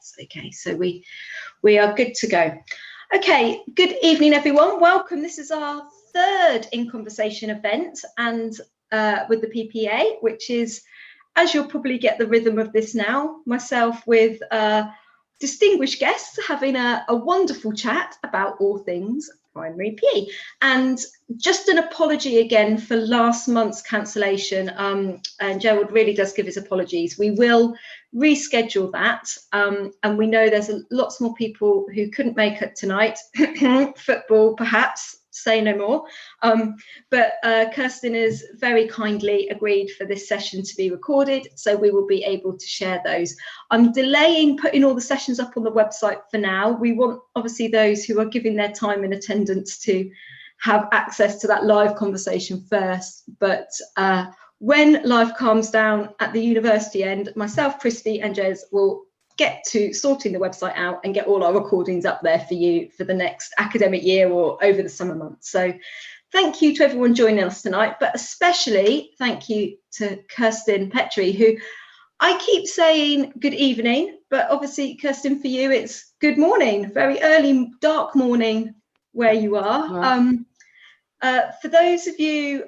that's okay. So we are good to go. Okay, good evening, everyone. Welcome. This is our third In Conversation event, and with the PPEA, which is, as you'll probably get the rhythm of this now, myself with distinguished guests having a wonderful chat about all things primary PE. And just an apology again for last month's cancellation, and Gerald really does give his apologies. We will reschedule that, and we know there's lots more people who couldn't make it tonight. Football perhaps, say no more, but Kirsten has very kindly agreed for this session to be recorded, so we will be able to share those. I'm delaying putting all the sessions up on the website for now. We want obviously those who are giving their time and attendance to have access to that live conversation first, but when life calms down at the university end, myself, Christy and Jez will get to sorting the website out and get all our recordings up there for you for the next academic year or over the summer months. So thank you to everyone joining us tonight, but especially thank you to Kirsten Petrie, who I keep saying good evening, but obviously Kirsten, for you it's good morning, very early dark morning where you are. For those of you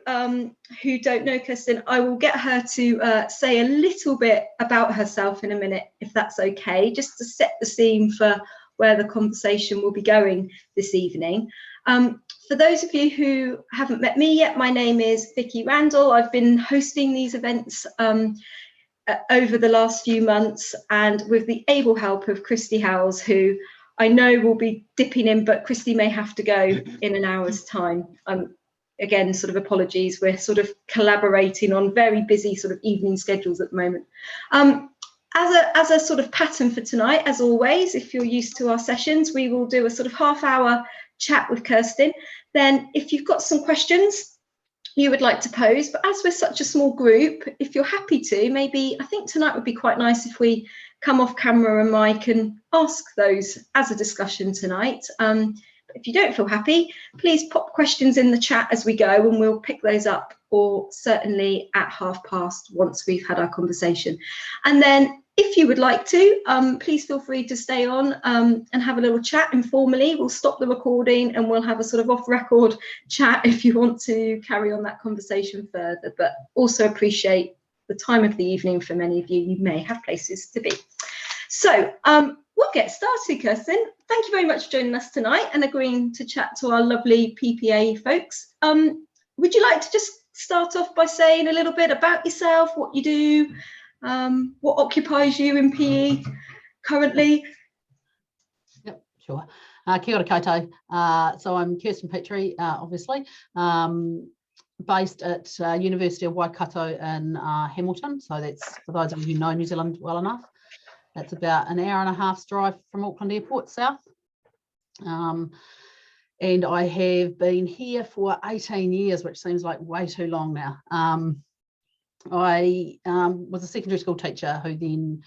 who don't know Kirsten, I will get her to say a little bit about herself in a minute, if that's okay, just to set the scene for where the conversation will be going this evening. For those of you who haven't met me yet, my name is Vicky Randall. I've been hosting these events over the last few months, and with the able help of Christy Howells, who I know will be dipping in, but Christy may have to go in an hour's time. Again, sort of apologies. We're sort of collaborating on very busy sort of evening schedules at the moment. As a sort of pattern for tonight, as always, if you're used to our sessions, we will do a sort of half-hour chat with Kirsten. Then if you've got some questions you would like to pose, but as we're such a small group, if you're happy to, maybe I think tonight would be quite nice if we come off camera and mic and ask those as a discussion tonight. If you don't feel happy, please pop questions in the chat as we go and we'll pick those up, or certainly at past once we've had our conversation. And then if you would like to, please feel free to stay on and have a little chat informally. We'll stop the recording and we'll have a sort of off-record chat if you want to carry on that conversation further, but also appreciate the time of the evening for many of you. You may have places to be. So we'll get started, Kirsten. Thank you very much for joining us tonight and agreeing to chat to our lovely PPEA folks. Would you like to just start off by saying a little bit about yourself, what you do, what occupies you in PE currently? Yep, sure. Kia ora koutou. So I'm Kirsten Petrie, obviously, based at University of Waikato in Hamilton. So that's, for those of you who know New Zealand well enough, that's about an hour and a half's drive from Auckland Airport south. And I have been here for 18 years, which seems like way too long now. I was a secondary school teacher who then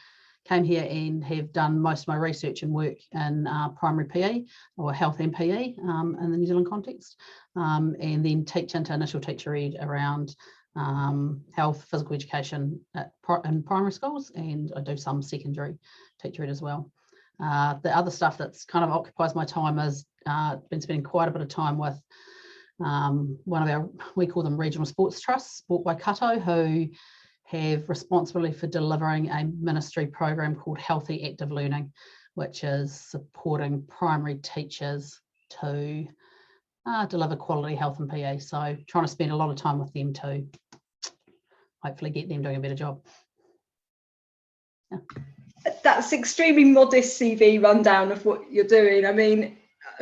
came here and have done most of my research and work in primary PE or health and PE in the New Zealand context, and then teach into initial teacher ed around health, physical education in primary schools, and I do some secondary teacher ed as well. The other stuff that's kind of occupies my time is been spending quite a bit of time with one of our, we call them regional sports trusts, Sport Waikato, who have responsibility for delivering a ministry program called Healthy Active Learning, which is supporting primary teachers to deliver quality health and PE. So trying to spend a lot of time with them to hopefully get them doing a better job. Yeah. That's extremely modest CV rundown of what you're doing. I mean,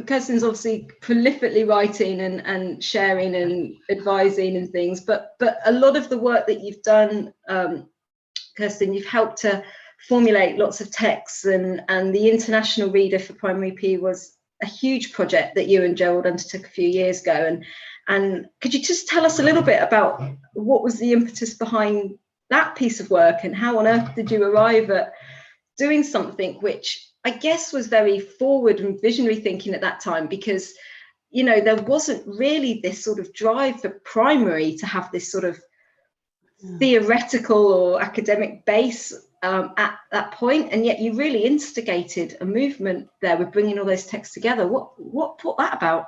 Kirsten's obviously prolifically writing and sharing and advising and things, but a lot of the work that you've done, Kirsten, you've helped to formulate lots of texts, and the International Reader for Primary PE was a huge project that you and Gerald undertook a few years ago. And could you just tell us a little bit about what was the impetus behind that piece of work, and how on earth did you arrive at doing something which I guess was very forward and visionary thinking at that time, because, you know, there wasn't really this sort of drive for primary to have this sort of theoretical or academic base at that point, and yet you really instigated a movement there with bringing all those texts together. What brought that about?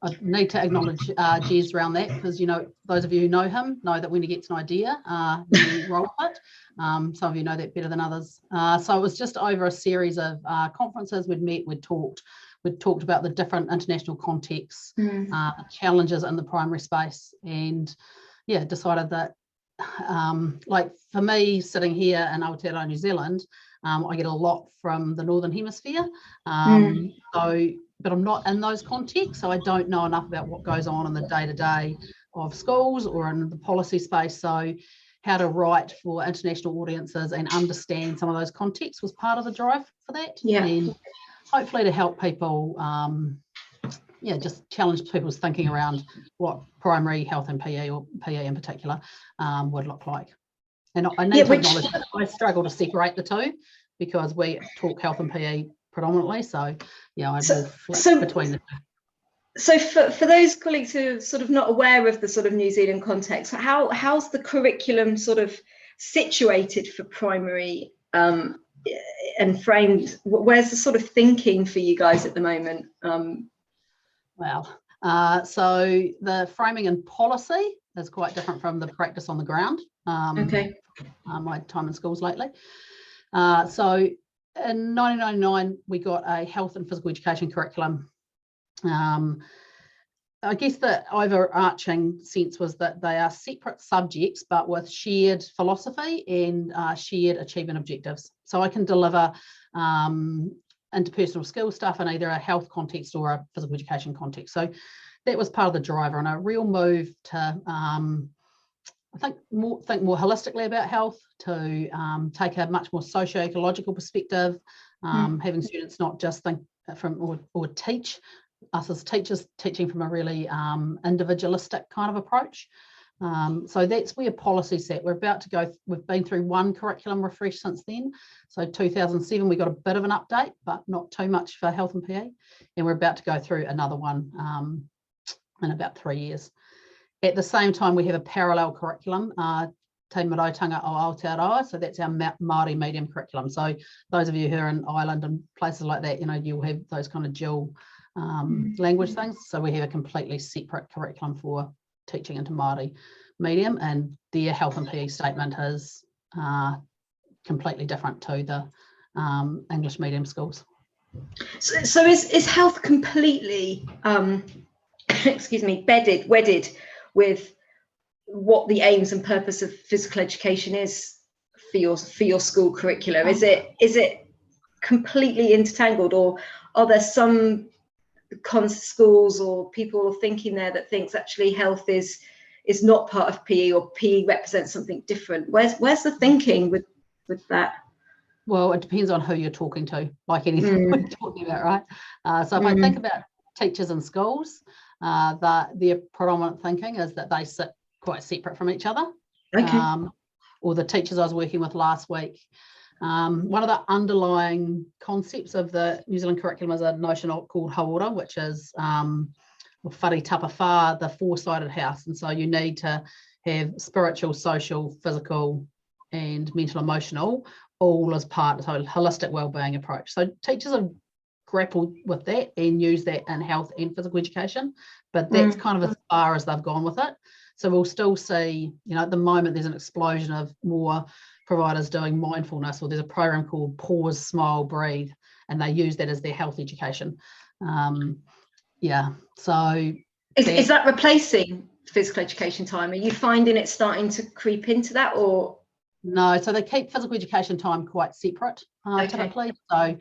I need to acknowledge Jez around that, because, you know, those of you who know him know that when he gets an idea, he rolls it. Some of you know that better than others. So it was just over a series of conferences. We'd met, we'd talked about the different international contexts, challenges in the primary space, and yeah, decided that like for me sitting here in Aotearoa, New Zealand, I get a lot from the Northern Hemisphere. But I'm not in those contexts, so I don't know enough about what goes on in the day-to-day of schools or in the policy space. So how to write for international audiences and understand some of those contexts was part of the drive for that. Yeah. And hopefully to help people, just challenge people's thinking around what primary health and PE, or PE in particular, would look like. And I need to acknowledge that I struggle to separate the two, because we talk health and PE predominantly, so yeah, I will flip between the two. So for those colleagues who are sort of not aware of the sort of New Zealand context, how's the curriculum sort of situated for primary and framed? Where's the sort of thinking for you guys at the moment? So the framing and policy is quite different from the practice on the ground. My time in schools lately. So in 1999, we got a health and physical education curriculum. I guess the overarching sense was that they are separate subjects, but with shared philosophy and shared achievement objectives. So I can deliver interpersonal skill stuff in either a health context or a physical education context. So that was part of the driver, and a real move to I think more holistically about health, to take a much more socio-ecological perspective, having students not just think from or teach us as teachers, teaching from a really individualistic kind of approach. So that's where policy sat. We're about to go, we've been through one curriculum refresh since then. So 2007, we got a bit of an update, but not too much for health and PE. And we're about to go through another one in about 3 years. At the same time, we have a parallel curriculum, Te Marautanga o Aotearoa, so that's our Māori medium curriculum. So those of you who are in Ireland and places like that, you know, you'll have those kind of dual language things. So we have a completely separate curriculum for teaching into Māori medium, and their health and PE statement is completely different to the English medium schools. So is health completely, wedded with what the aims and purpose of physical education is for your school curriculum? Is it completely intertangled, or are there some schools or people thinking there that thinks actually health is not part of PE, or PE represents something different? Where's the thinking with that? Well, it depends on who you're talking to, like anything we're talking about, right? So if I think about teachers in schools, their predominant thinking is that they sit quite separate from each other. Or the teachers I was working with last week, one of the underlying concepts of the New Zealand curriculum is a notion called hauora, which is whare tapa whā, the four-sided house. And so you need to have spiritual, social, physical, and mental, emotional, all as part of a holistic wellbeing approach. So teachers have grappled with that and use that in health and physical education, but that's kind of as far as they've gone with it. So we'll still see, you know, at the moment there's an explosion of more providers doing mindfulness, or there's a program called Pause, Smile, Breathe, and they use that as their health education. So is that replacing physical education time? Are you finding it starting to creep into that, or? No, so they keep physical education time quite separate typically. So,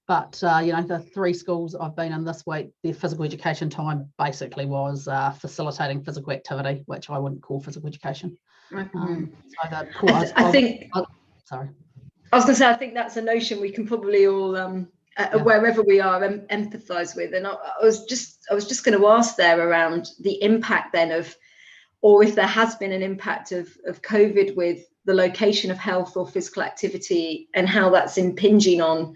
but you know, the 3 schools I've been in this week, their physical education time basically was facilitating physical activity, which I wouldn't call physical education. I think I think that's a notion we can probably all wherever we are empathise with. And I was just going to ask there around the impact then of, or if there has been an impact of COVID with the location of health or physical activity, and how that's impinging on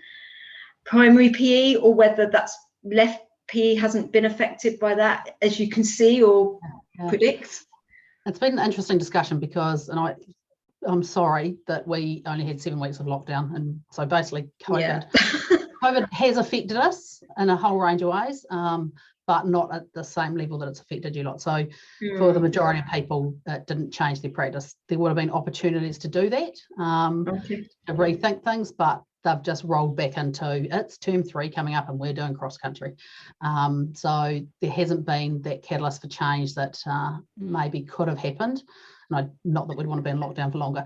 primary PE, or whether that's left PE hasn't been affected by that, as you can see or predict. It's been an interesting discussion because, and I'm sorry that we only had 7 weeks of lockdown, and so basically COVID has affected us in a whole range of ways, but not at the same level that it's affected you lot. So for the majority of people, it didn't change their practice. There would have been opportunities to do that, to rethink things, but they've just rolled back into it's term 3 coming up and we're doing cross country. So there hasn't been that catalyst for change that maybe could have happened. Not that we'd want to be in lockdown for longer,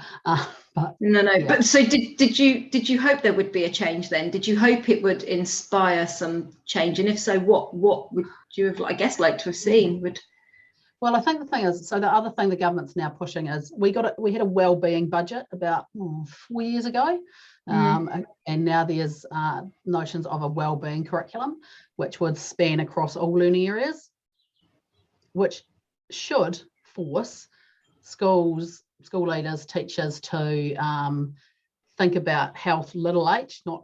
but no. Yeah. But so did you hope there would be a change then? Did you hope it would inspire some change? And if so, what would you have, I guess, like to have seen? Well, I think the thing is, so the other thing the government's now pushing is we had a wellbeing budget about 4 years ago, and now there's notions of a wellbeing curriculum, which would span across all learning areas, which should force school leaders, teachers to think about health little h, not,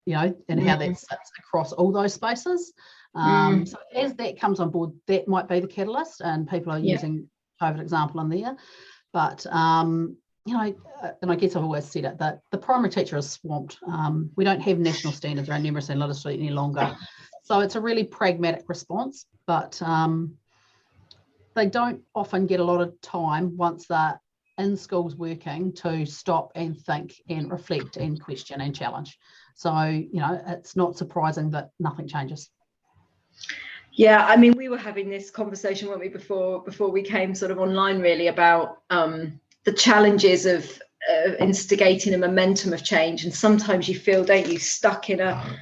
and how that sits across all those spaces. So as that comes on board, that might be the catalyst, and people are using COVID example in there. But and I guess I've always said it, that the primary teacher is swamped. We don't have national standards around numeracy and literacy any longer, so it's a really pragmatic response, but they don't often get a lot of time once they're in schools working to stop and think and reflect and question and challenge. So, it's not surprising that nothing changes. Yeah, I mean, we were having this conversation, weren't we, before we came sort of online, really, about the challenges of instigating a momentum of change. And sometimes you feel, don't you, stuck in a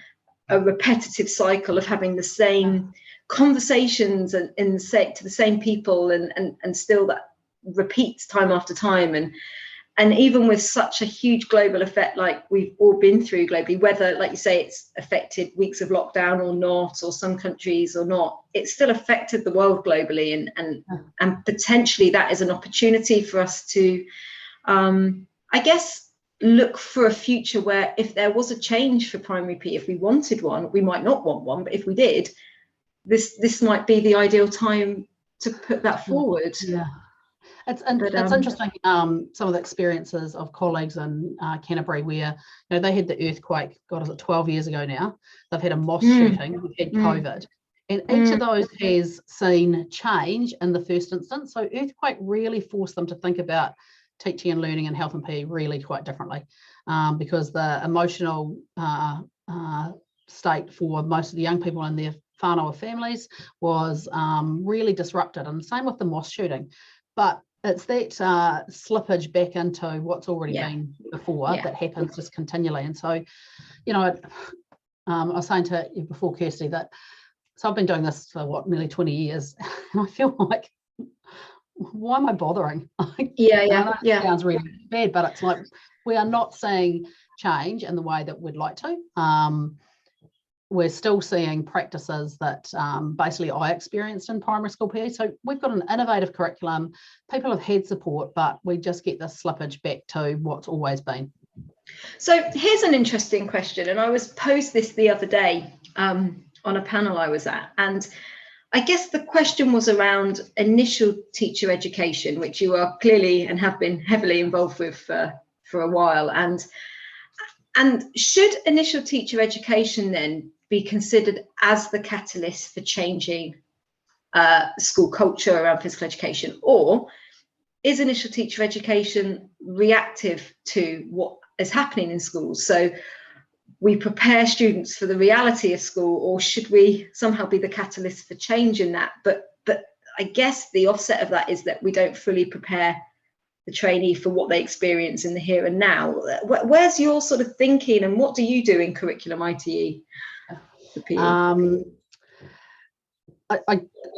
repetitive cycle of having the same conversations and to the same people, and still that repeats time after time, and even with such a huge global effect like we've all been through globally, whether, like you say, it's affected weeks of lockdown or not, or some countries or not, it's still affected the world globally, and potentially that is an opportunity for us to I guess look for a future where if there was a change for primary PE, if we wanted one, we might not want one, but if we did, this might be the ideal time to put that forward. Yeah, it's interesting, some of the experiences of colleagues in Canterbury where they had the earthquake, God, is it 12 years ago now? They've had a mosque shooting, we've had COVID, and each of those has seen change in the first instance. So earthquake really forced them to think about teaching and learning and health and PE really quite differently, because the emotional state for most of the young people in their whānau families was really disrupted, and same with the mosque shooting. But it's that slippage back into what's already been before that happens just continually. And so, I was saying to you before, Kirsty, that so I've been doing this for nearly 20 years, and I feel like, why am I bothering? It sounds really bad, but it's like we are not seeing change in the way that we'd like to. We're still seeing practices that basically I experienced in primary school PE. So we've got an innovative curriculum, people have had support, but we just get this slippage back to what's always been. So here's an interesting question, and I was posed this the other day on a panel I was at, and I guess the question was around initial teacher education, which you are clearly and have been heavily involved with for a while, and should initial teacher education then be considered as the catalyst for changing school culture around physical education, or is initial teacher education reactive to what is happening in schools? So we prepare students for the reality of school, or should we somehow be the catalyst for change in that? But I guess the offset of that is that we don't fully prepare the trainee for what they experience in the here and now. Where's your sort of thinking, and what do you do in curriculum ITE?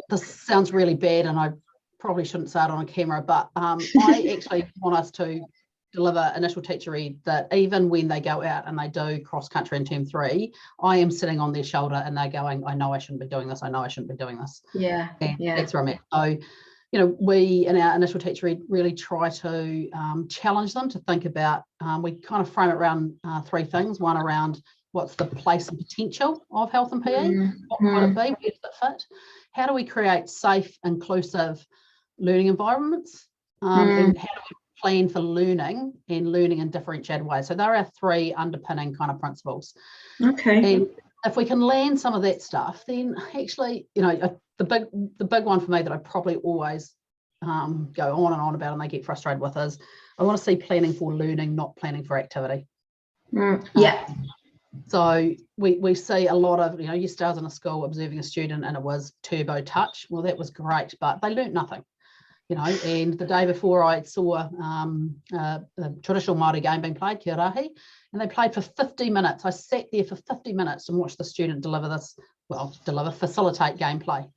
This sounds really bad, and I probably shouldn't say it on a camera, but I actually want us to deliver initial teacher ed that even when they go out and they do cross country in term 3, I am sitting on their shoulder and they're going, I know I shouldn't be doing this, I know I shouldn't be doing this. That's where I'm at. So we in our initial teacher ed really try to challenge them to think about, we kind of frame it around 3 things. One, around what's the place and potential of health and PE, what might it be, where does it fit, how do we create safe, inclusive learning environments, and plan for learning and learning in differentiated ways. So there are 3 underpinning kind of principles. Okay. And if we can land some of that stuff, then actually, you know, the big one for me that I probably always go on and on about and they get frustrated with is I want to see planning for learning, not planning for activity. Yeah. So we see a lot of, you know, yesterday I was in a school observing a student and it was turbo touch. Well, that was great, but they learnt nothing, you know. And the day before I saw a traditional Māori game being played, kia rahi, and they played for 50 minutes. I sat there for 50 minutes and watched the student facilitate gameplay.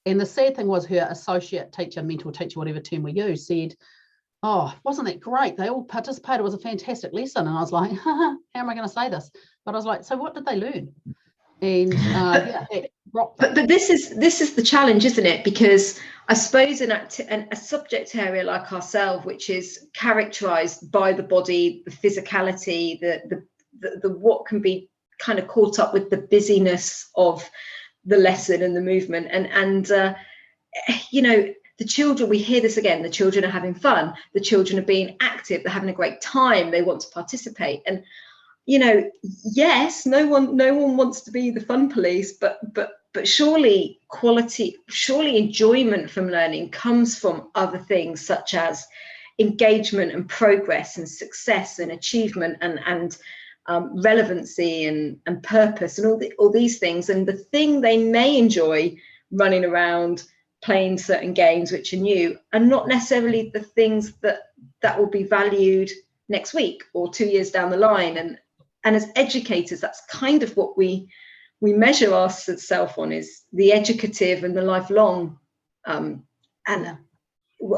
And the sad thing was her associate teacher, mentor teacher, whatever term we use, said, oh, wasn't that great? They all participated. It was a fantastic lesson. And I was like, how am I going to say this? But I was like, so what did they learn? And but this is the challenge, isn't it? Because I suppose in a subject area like ourselves, which is characterized by the body, the physicality, the what can be kind of caught up with the busyness of the lesson and the movement, and you know, the children, we hear this again, the children are having fun, the children are being active, they're having a great time, they want to participate. And, you know, yes, no one wants to be the fun police, but surely enjoyment from learning comes from other things such as engagement and progress and success and achievement and relevancy and purpose and all these things. And the thing they may enjoy running around playing certain games which are new and not necessarily the things that will be valued next week or 2 years down the line. And as educators, that's kind of what we measure ourselves on, is the educative and the lifelong. Are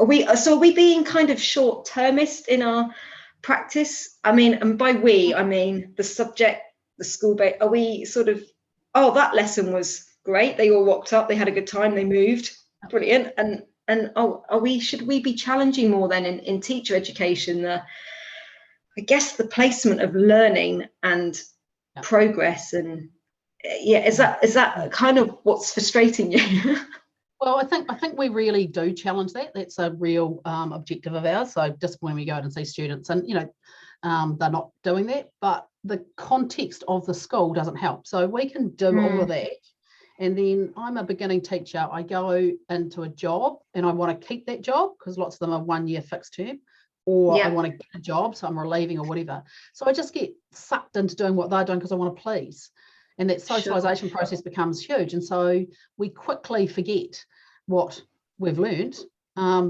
we being kind of short-termist in our practice? I mean, and by we, I mean the subject, the school base. Are we sort of, oh, that lesson was great, they all rocked up, they had a good time, they moved, brilliant, and should we be challenging more then in teacher education I guess the placement of learning and progress? And is that kind of what's frustrating you? Well, I think we really do challenge that. That's a real objective of ours. So just when we go out and see students and, you know, they're not doing that, but the context of the school doesn't help. So we can do all of that. And then I'm a beginning teacher. I go into a job and I want to keep that job because lots of them are 1 year fixed term, or I want to get a job, so I'm relieving or whatever. So I just get sucked into doing what they're doing because I want to please. And that socialization process becomes huge. And so we quickly forget what we've learned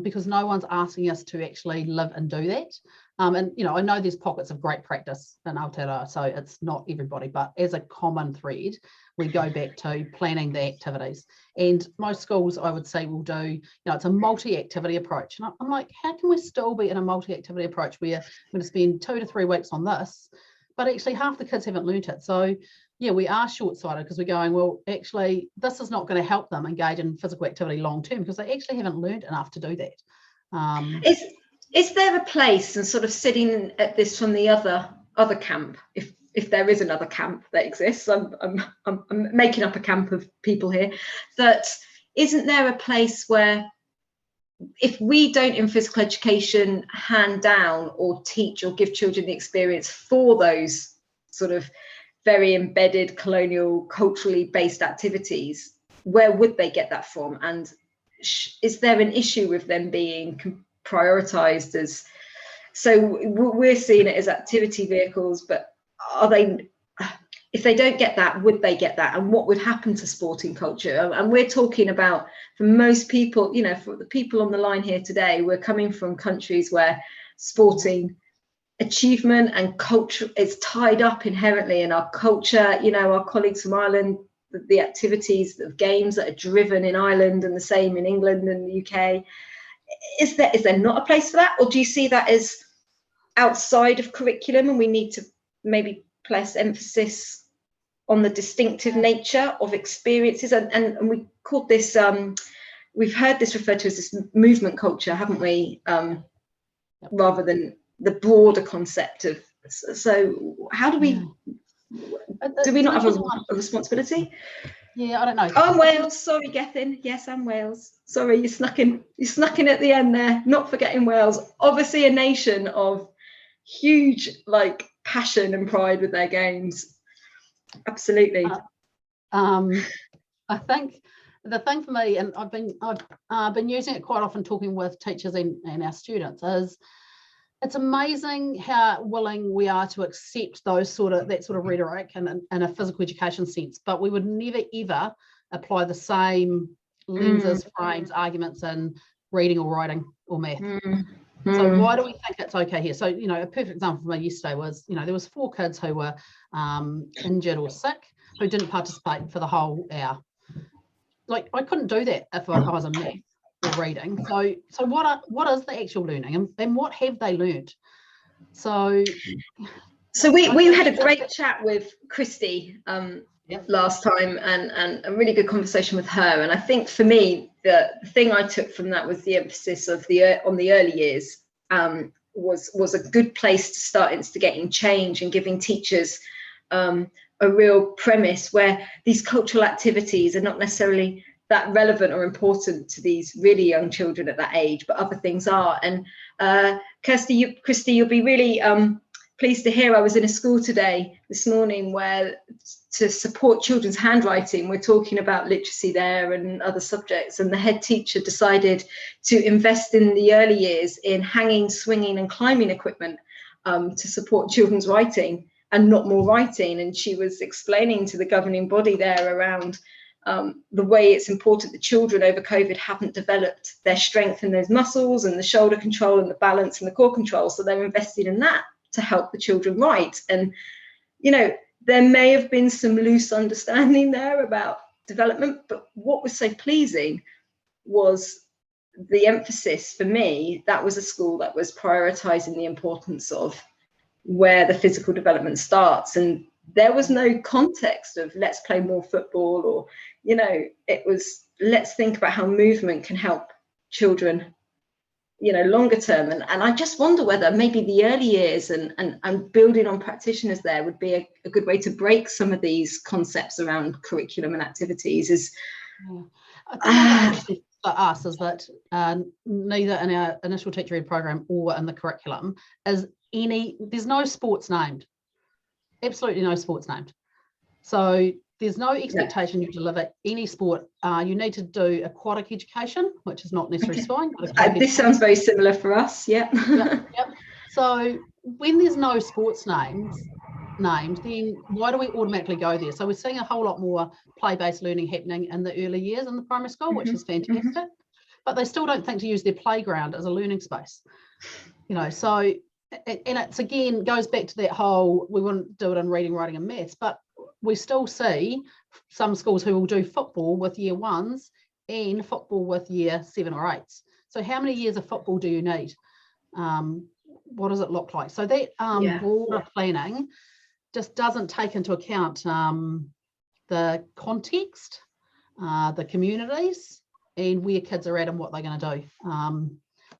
because no one's asking us to actually live and do that. And, you know, I know there's pockets of great practice in Aotearoa, so it's not everybody, but as a common thread, we go back to planning the activities. And most schools, I would say, will do, you know, it's a multi-activity approach. And I'm like, how can we still be in a multi-activity approach where we're going to spend 2 to 3 weeks on this, but actually half the kids haven't learnt it? So yeah, we are short-sighted because we're going, well, actually, this is not going to help them engage in physical activity long-term because they actually haven't learned enough to do that. Is there a place, and sort of sitting at this from the other camp, if there is another camp that exists, I'm making up a camp of people here, that isn't there a place where if we don't in physical education hand down or teach or give children the experience for those sort of very embedded colonial culturally based activities, where would they get that from? And is there an issue with them being prioritized as, so we're seeing it as activity vehicles, but are they, if they don't get that, would they get that? And what would happen to sporting culture? And we're talking about, for most people, you know, for the people on the line here today, we're coming from countries where sporting achievement and culture is tied up inherently in our culture. You know, our colleagues from Ireland, the activities of games that are driven in Ireland and the same in England and the UK. Is there not a place for that? Or do you see that as outside of curriculum and we need to maybe place emphasis on the distinctive nature of experiences? And we called this, we've heard this referred to as this movement culture, haven't we? Rather than the broader concept of, so how do we, do we not have a responsibility? Yeah, I don't know. I'm Wales. Sorry, Gethin. Yes, I'm Wales. Sorry, you snuck in. You snuck in at the end there. Not forgetting Wales. Obviously, a nation of huge passion and pride with their games. Absolutely. I think the thing for me, and I've been using it quite often talking with teachers and our students, is it's amazing how willing we are to accept that sort of rhetoric in a physical education sense, but we would never ever apply the same lenses, frames, arguments in reading or writing or math. So why do we think it's okay here? So, a perfect example for me yesterday was, there was 4 kids who were injured or sick who didn't participate for the whole hour. I couldn't do that if I was in math or reading. So what is the actual learning, and what have they learned? So we had a great chat with Christy last time, and a really good conversation with her. And I think for me, the thing I took from that was the emphasis of on the early years was a good place to start instigating change and giving teachers a real premise where these cultural activities are not necessarily that relevant or important to these really young children at that age, but other things are. And Christy, you'll be really pleased to hear I was in a school this morning where, to support children's handwriting, we're talking about literacy there and other subjects, and the head teacher decided to invest in the early years in hanging, swinging and climbing equipment to support children's writing and not more writing. And she was explaining to the governing body there around the way it's important that children over COVID haven't developed their strength in those muscles and the shoulder control and the balance and the core control. So they're invested in that to help the children write. And, there may have been some loose understanding there about development, but what was so pleasing was the emphasis for me. That was a school that was prioritizing the importance of where the physical development starts. And there was no context of let's play more football, or, it was let's think about how movement can help children, longer term. And I just wonder whether maybe the early years and building on practitioners there would be a good way to break some of these concepts around curriculum and activities. I think for us is that neither in our initial teacher ed program or in the curriculum there's no sports named. Absolutely no sports named. So there's no expectation you deliver any sport. You need to do aquatic education, which is not necessarily swimming. This sounds very similar for us. Yep. So when there's no sports named, then why do we automatically go there? So we're seeing a whole lot more play-based learning happening in the early years in the primary school, which is fantastic. But they still don't think to use their playground as a learning space. So, and it's again goes back to that whole, we wouldn't do it in reading, writing and maths, but we still see some schools who will do football with year 1s and football with year 7 or 8s. So how many years of football do you need? What does it look like? So that broader planning just doesn't take into account the context, the communities, and where kids are at and what they're going to do.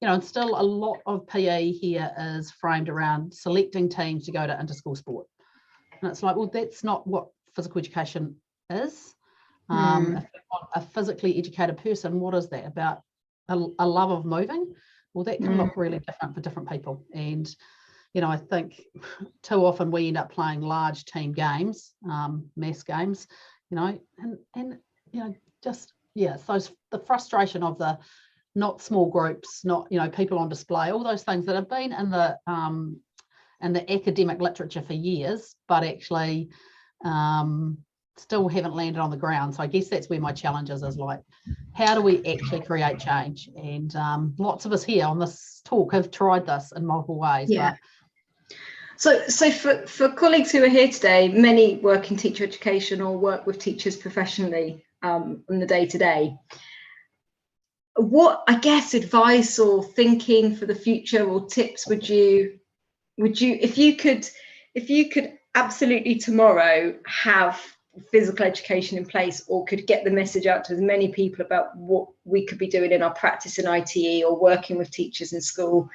And still a lot of PE here is framed around selecting teams to go to inter-school sport. And it's like, well, that's not what physical education is. If you want a physically educated person, what is that about? A love of moving? Well, that can look really different for different people. And, I think too often we end up playing large team games, mass games, so the frustration of the not small groups, not, people on display, all those things that have been in the academic literature for years, but actually still haven't landed on the ground. So I guess that's where my challenge is like, how do we actually create change? And lots of us here on this talk have tried this in multiple ways. Yeah. So for colleagues who are here today, many work in teacher education or work with teachers professionally in the day-to-day. What, I guess, advice or thinking for the future or tips would you, if you could absolutely tomorrow have physical education in place, or could get the message out to as many people about what we could be doing in our practice in ITE or working with teachers in school,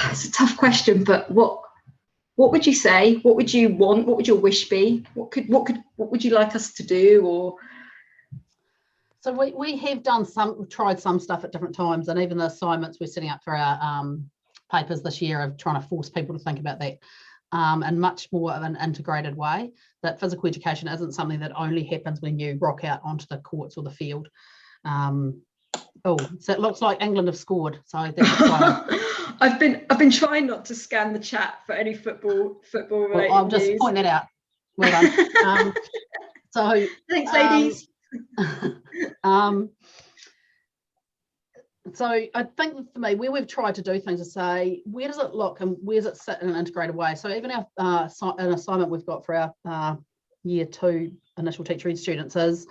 it's a tough question, but what what would you say? What would you want? What would your wish be? What would you like us to do? Or so we have tried some stuff at different times, and even the assignments we're setting up for our papers this year of trying to force people to think about that in much more of an integrated way, that physical education isn't something that only happens when you rock out onto the courts or the field. Oh, so it looks like England have scored. So that's I've been trying not to scan the chat for any football related I'll just news. point that out. Well done. So thanks, ladies. So I think for me, where we've tried to do things is say, where does it look and where does it sit in an integrated way? So even our an assignment we've got for our year 2 initial teacher ed students is,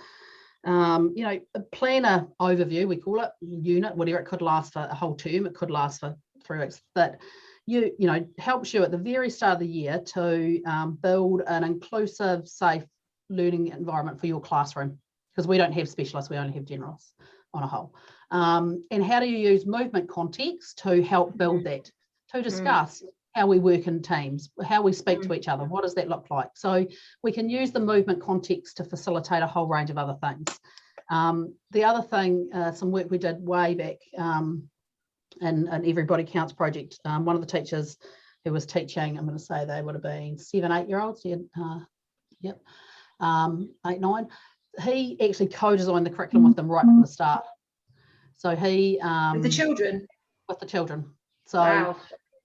a planner overview, we call it, unit, whatever. It could last for a whole term, it could last for 3 weeks, but you know helps you at the very start of the year to build an inclusive, safe learning environment for your classroom, because we don't have specialists, we only have generalists on a whole. And how do you use movement context to help build that, to discuss how we work in teams, how we speak to each other, what does that look like? So we can use the movement context to facilitate a whole range of other things. The other thing, some work we did way back in Everybody Counts project, one of the teachers who was teaching, I'm going to say they would have been 7-8-year-olds, 8, 9, he actually co-designed the curriculum with them right from the start. So he With the children. So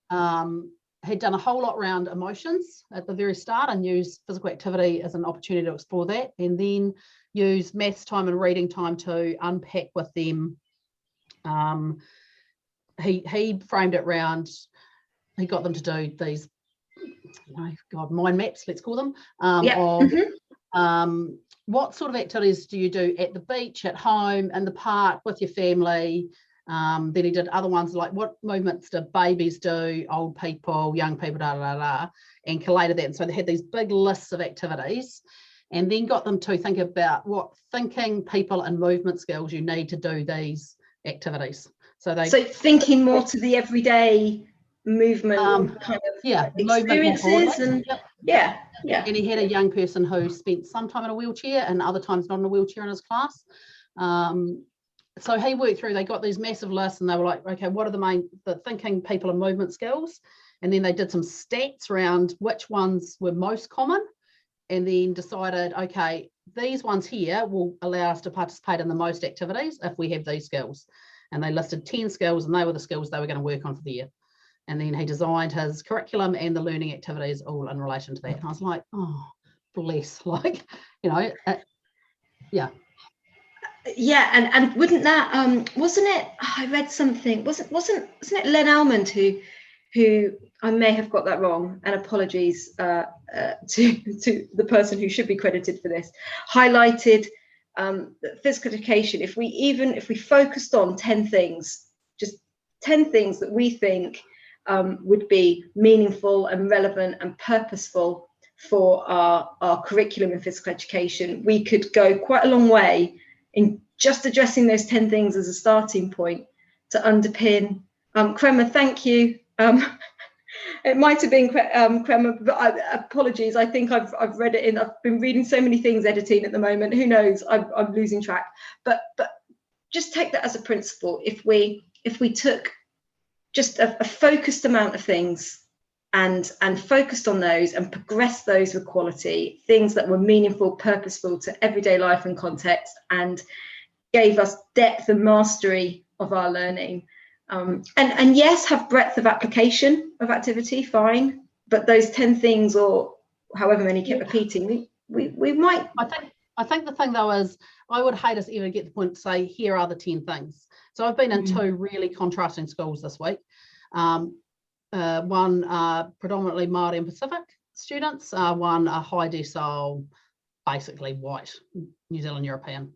wow. He'd done a whole lot around emotions at the very start and used physical activity as an opportunity to explore that, and then use maths time and reading time to unpack with them. He framed it around, he got them to do these, mind maps, let's call them, of what sort of activities do you do at the beach, at home, in the park, with your family. Then he did other ones like, what movements do babies do, old people, young people, and collated that. And so they had these big lists of activities, and then got them to think about what thinking, people and movement skills you need to do these activities. So thinking more to the everyday movement kind of experiences, and yeah. And he had a young person who spent some time in a wheelchair and other times not in a wheelchair in his class. So he worked through, they got these massive lists, and they were like, okay, what are the thinking, people and movement skills? And then they did some stats around which ones were most common, and then decided, okay, these ones here will allow us to participate in the most activities if we have these skills. And they listed 10 skills, and they were the skills they were going to work on for the year. And then he designed his curriculum and the learning activities all in relation to that. And I was like, oh, bless, yeah. Yeah, and wouldn't that wasn't it? I read something. Wasn't it Len Almond who I may have got that wrong, and apologies to the person who should be credited for this, highlighted physical education. If we focused on 10 things, just 10 things that we think would be meaningful and relevant and purposeful for our curriculum in physical education, we could go quite a long way in just addressing those 10 things as a starting point to underpin. Crema, thank you. It might have been Crema, but apologies. I think I've read it I've been reading so many things editing at the moment. Who knows? I'm losing track. But just take that as a principle. If we took just a focused amount of things and focused on those and progressed those with quality, things that were meaningful, purposeful to everyday life and context, and gave us depth and mastery of our learning. And yes, have breadth of application of activity, fine. But those 10 things, or however many kept repeating, we might. I think the thing though is, I would hate us ever get to the point to say, here are the 10 things. So I've been in 2 really contrasting schools this week. One predominantly Māori and Pacific students, one a high decile, basically white New Zealand European.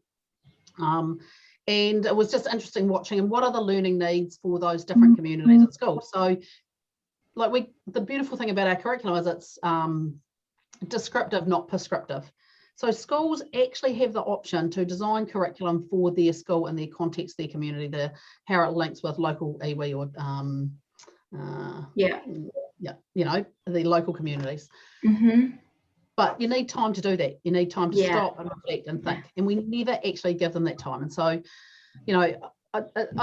And it was just interesting watching, and what are the learning needs for those different communities at school. So the beautiful thing about our curriculum is it's descriptive, not prescriptive. So schools actually have the option to design curriculum for their school and their context, their community, how it links with local iwi or the local communities. Mm-hmm. But you need time to do that. You need time to Yeah. stop and reflect and think. And we never actually give them that time. And so, I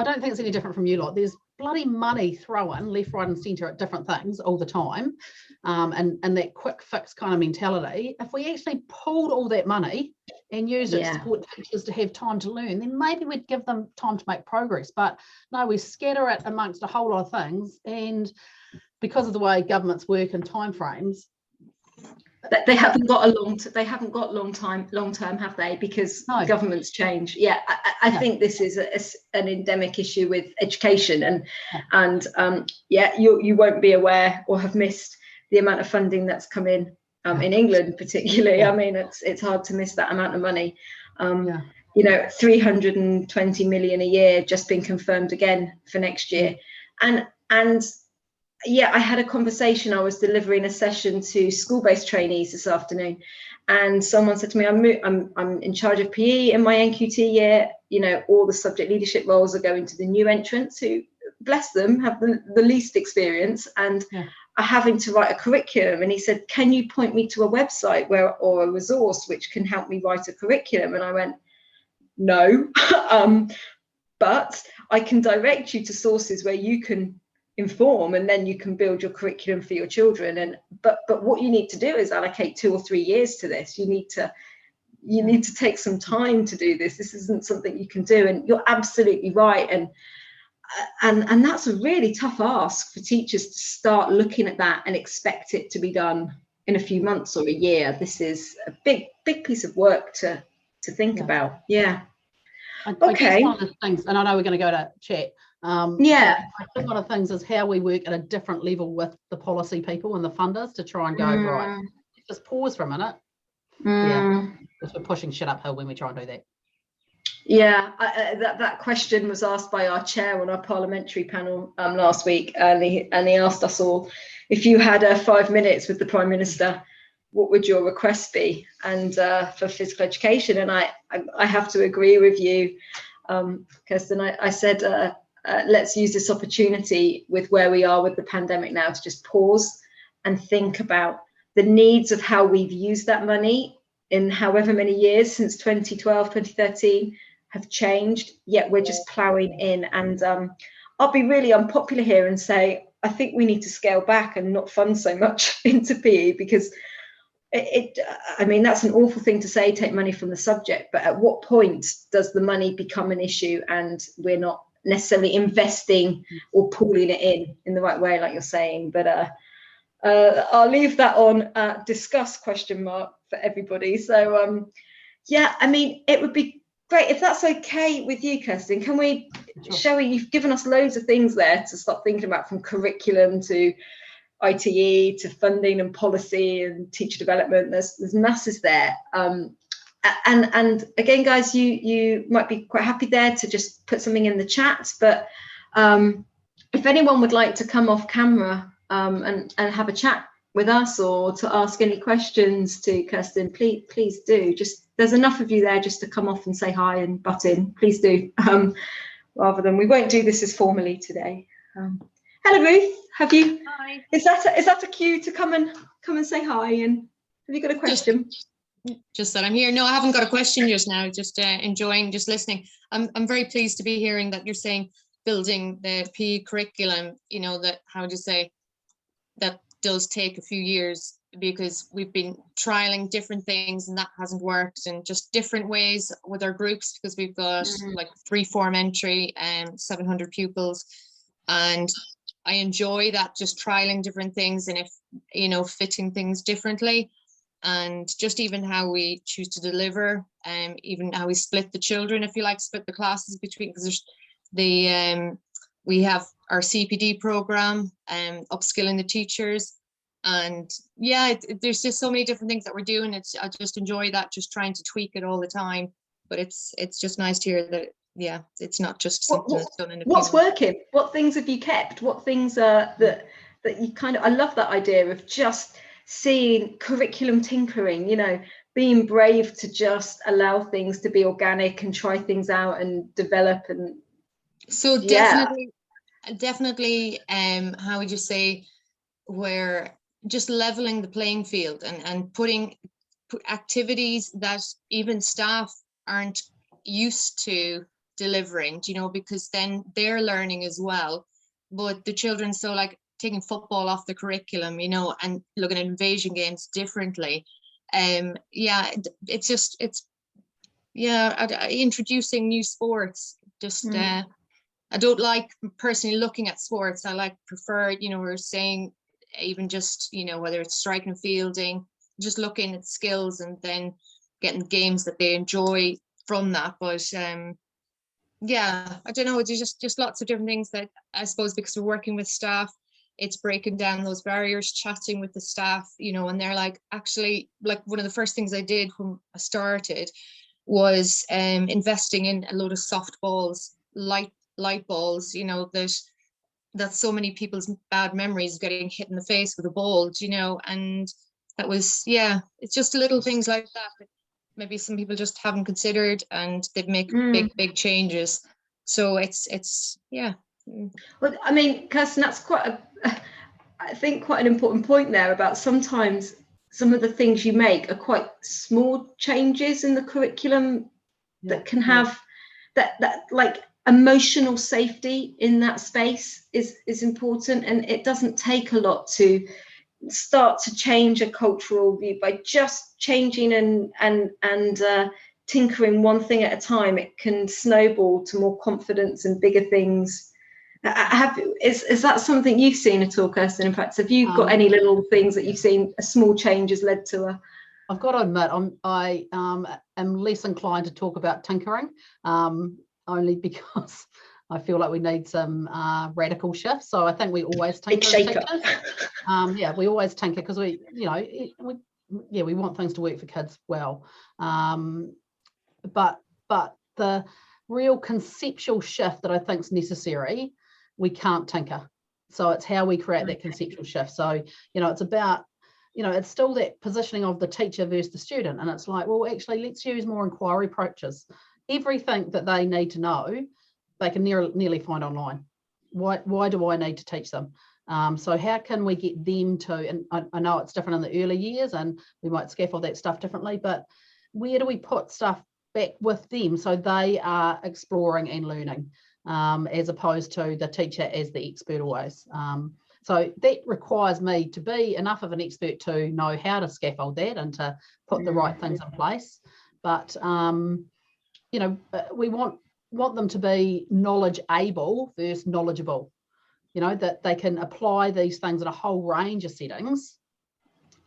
don't think it's any different from you lot. There's bloody money thrown left, right, and centre at different things all the time. And that quick fix kind of mentality. If we actually pulled all that money and used it to support teachers to have time to learn, then maybe we'd give them time to make progress. But no, we scatter it amongst a whole lot of things. And because of the way governments work and timeframes, they haven't got long term, have they? Because governments change. I think this is an endemic issue with education, and you won't be aware or have missed the amount of funding that's come in England particularly. I mean, it's hard to miss that amount of money. 320 million a year just been confirmed again for next year. And I had a conversation. I was delivering a session to school-based trainees this afternoon, and someone said to me, I'm in charge of PE in my NQT year. All the subject leadership roles are going to the new entrants who, bless them, have the least experience and are having to write a curriculum. And he said, can you point me to a website or a resource which can help me write a curriculum? And I went, no, but I can direct you to sources where you can inform, and then you can build your curriculum for your children. But what you need to do is allocate 2 or 3 years to this. You need to take some time to do this. This isn't something you can do. And you're absolutely right. And that's a really tough ask for teachers to start looking at that and expect it to be done in a few months or a year. This is a big piece of work to think about. I guess one of the things, and I know we're going to go to chat. I think one of the things is how we work at a different level with the policy people and the funders to try and go, right, just pause for a minute. Because we're pushing shit uphill when we try and do that. That question was asked by our chair on our parliamentary panel last week, and he asked us all, if you had 5 minutes with the Prime Minister, what would your request be? And for physical education, and I have to agree with you, Kirsten. I said, let's use this opportunity with where we are with the pandemic now to just pause and think about the needs of how we've used that money in however many years since 2012, 2013 have changed, yet we're just ploughing in. And I'll be really unpopular here and say, I think we need to scale back and not fund so much into PE, because I mean, that's an awful thing to say, take money from the subject, but at what point does the money become an issue and we're not necessarily investing or pooling it in the right way, like you're saying? But I'll leave that on discuss ? For everybody. So I mean, it would be great if that's okay with you, Kirsten. Can we show you? You've given us loads of things there to start thinking about, from curriculum to ITE to funding and policy and teacher development. There's masses there. And again, guys, you might be quite happy there to just put something in the chat. But if anyone would like to come off camera and have a chat with us, or to ask any questions to Kirsten, please do. Just, there's enough of you there just to come off and say hi and butt in. Please do. Rather than, we won't do this as formally today. Hello, Ruth. Have you? Hi. Is that a cue to come and say hi? And have you got a question? Just that I'm here. No, I haven't got a question just now. Just enjoying, just listening. I'm very pleased to be hearing that you're saying building the PE curriculum. That, how would you say, that does take a few years, because we've been trialing different things and that hasn't worked, and just different ways with our groups, because we've got like 3 form entry and 700 pupils, and I enjoy that, just trialing different things, and if fitting things differently, and just even how we choose to deliver, even how we split the children, if you like, split the classes between, because there's we have our CPD program, upskilling the teachers, and there's just so many different things that we're doing. I just enjoy that, just trying to tweak it all the time. But it's just nice to hear that it's not just something that's done in a what's working. What things have you kept? What things are that you kind of, I love that idea of just seeing curriculum tinkering, being brave to just allow things to be organic and try things out and develop. And so definitely how would you say, where just leveling the playing field and putting activities that even staff aren't used to delivering, you know, because then they're learning as well. But the children, so like taking football off the curriculum, you know, and looking at invasion games differently. Introducing new sports. Just I don't like personally looking at sports. I prefer, you know, we're saying even just, you know, whether it's striking, fielding, just looking at skills and then getting games that they enjoy from that. But I don't know, there's just lots of different things that I suppose, because we're working with staff, it's breaking down those barriers, chatting with the staff, you know, and they're like, actually, like one of the first things I did when I started was investing in a load of soft balls, light balls, you know, that's so many people's bad memories getting hit in the face with a ball, you know, and that was, it's just little things like that maybe some people just haven't considered, and they'd make big changes. So it's Well, I mean, Kirsten, that's I think quite an important point there about sometimes some of the things you make are quite small changes in the curriculum that can have that like emotional safety in that space is important, and it doesn't take a lot to start to change a cultural view by just changing and tinkering one thing at a time. It can snowball to more confidence and bigger things. Is that something you've seen at all, Kirsten? In fact, have you got any little things that you've seen a small change has led to a? I've got to admit, I am less inclined to talk about tinkering, only because I feel like we need some radical shifts. So I think we always tinker. We always tinker because we want things to work for kids well. But the real conceptual shift that I think is necessary, we can't tinker. So it's how we create that conceptual shift. So, you know, it's about, you know, it's still that positioning of the teacher versus the student. And it's like, well, actually, let's use more inquiry approaches. Everything that they need to know, they can nearly find online. Why do I need to teach them? So how can we get them to, and I know it's different in the early years and we might scaffold that stuff differently, but where do we put stuff back with them so they are exploring and learning, as opposed to the teacher as the expert always. So that requires me to be enough of an expert to know how to scaffold that and to put the right things in place. But, you know, we want them to be knowledge able versus knowledgeable, you know, that they can apply these things in a whole range of settings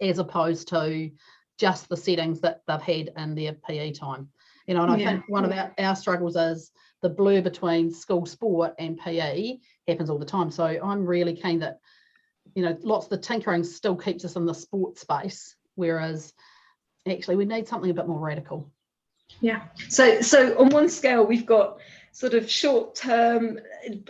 as opposed to just the settings that they've had in their PE time. You know, and I think one of our struggles is the blur between school sport and PE happens all the time. So I'm really keen that, you know, lots of the tinkering still keeps us in the sport space, whereas actually we need something a bit more radical. Yeah. So on one scale, we've got sort of short term,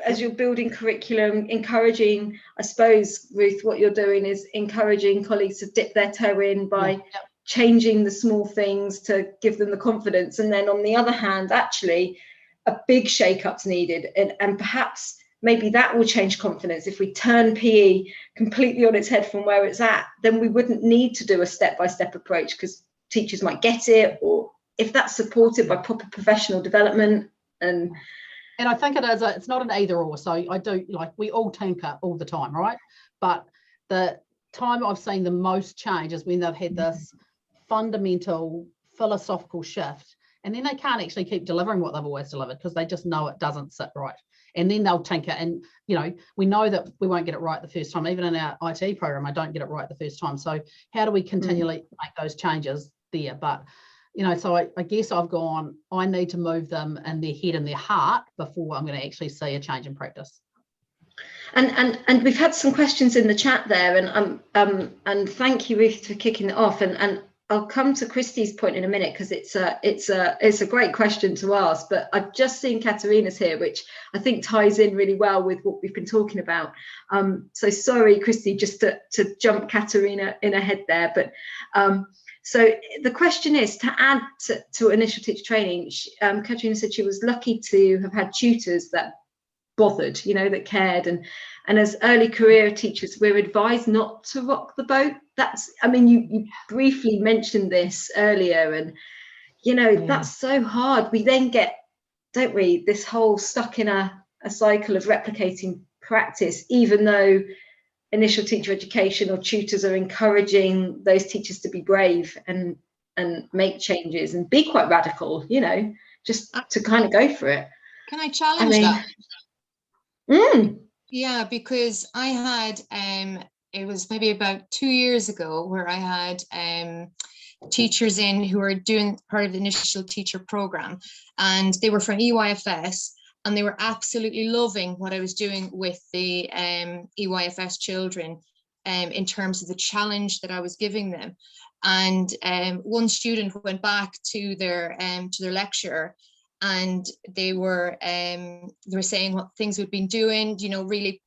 as you're building curriculum, encouraging, I suppose, Ruth, what you're doing is encouraging colleagues to dip their toe in by changing the small things to give them the confidence. And then on the other hand, actually, a big shake-up's needed. And perhaps maybe that will change confidence. If we turn PE completely on its head from where it's at, then we wouldn't need to do a step-by-step approach because teachers might get it, or if that's supported by proper professional development. And I think it is, it's not an either or. So I do, like, we all tinker all the time, right? But the time I've seen the most change is when they've had this fundamental philosophical shift, and then they can't actually keep delivering what they've always delivered because they just know it doesn't sit right. And then they'll tinker, and, you know, we know that we won't get it right the first time. Even in our IT program, I don't get it right the first time. So how do we continually make those changes there? But, you know, so I guess I've gone, I need to move them in their head and their heart before I'm going to actually see a change in practice. And we've had some questions in the chat there, and thank you, Ruth, for kicking it off. And I'll come to Christy's point in a minute because it's a great question to ask. But I've just seen Katerina's here, which I think ties in really well with what we've been talking about. So sorry, Christy, just to jump Katerina in ahead there, but. So the question is, to add to initial teacher training, Katerina said she was lucky to have had tutors that bothered, you know, that cared. And as early career teachers, we're advised not to rock the boat. That's, I mean, you briefly mentioned this earlier, and you know, that's so hard. We then get, don't we, this whole stuck in a cycle of replicating practice, even though initial teacher education or tutors are encouraging those teachers to be brave and make changes and be quite radical, you know, just to kind of go for it. Can I challenge that? Yeah, because I had it was maybe about 2 years ago where I had teachers in who were doing part of the initial teacher program, and they were from EYFS, and they were absolutely loving what I was doing with the EYFS children in terms of the challenge that I was giving them. And one student went back to their lecturer, and they were saying what things we'd been doing, you know, really